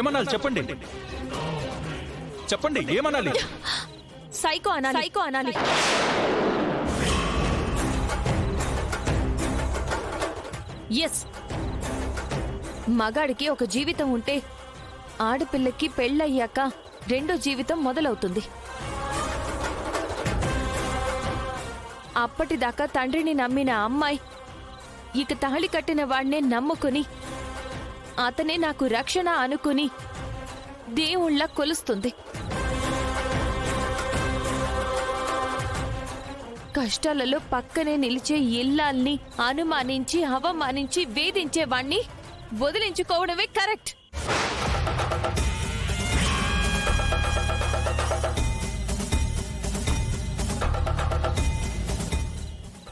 ఏమనాలి చెప్పండి, చెప్పండి ఏమనాలి? సైకో అనాలి, సైకో అనాలి. ఎస్, మగాడికి ఒక జీవితం ఉంటే ఆడపిల్లకి పెళ్ళయ్యాక రెండో జీవితం మొదలవుతుంది. అప్పటిదాకా తండ్రిని నమ్మిన అమ్మాయి ఇక తాళి కట్టిన వాడినే నమ్ముకుని అతనే నాకు రక్షణ అనుకుని దేవుళ్ళ కొలుస్తుంది. కష్టాలలో పక్కనే నిలిచే ఇల్లాల్ని అనుమానించి అవమానించి వేధించే వాణ్ణి వదిలించుకోవడమే కరెక్ట్.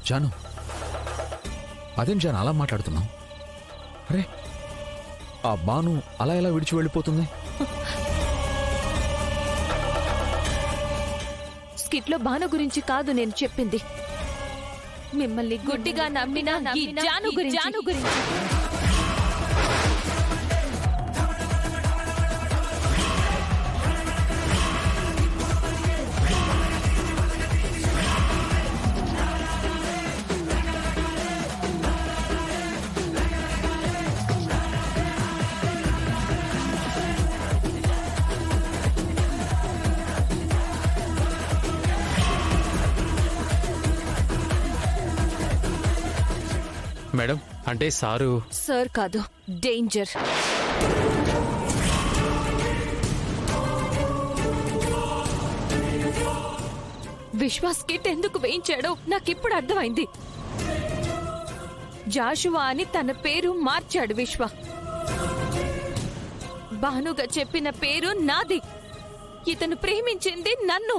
జాను, అదేం జాను అలా మాట్లాడుతున్నావు? అరే, ఆ బాను అలా ఎలా విడిచి వెళ్ళిపోతుంది? స్కిట్లో బాను గురించి కాదు నేను చెప్పింది, మిమ్మల్ని గుడ్డిగా నమ్మిన ఈ జాను గురించి. మేడం, అంటే సారు సార్ కాదు, డేంజర్. విశ్వాస్ కిట్ ఎందుకు వేయించాడో నాకిప్పుడు అర్థమైంది. జాషువా అని తన పేరు మార్చాడు విశ్వ. భానుగా చెప్పిన పేరు నాది. ఇతను ప్రేమించింది నన్ను.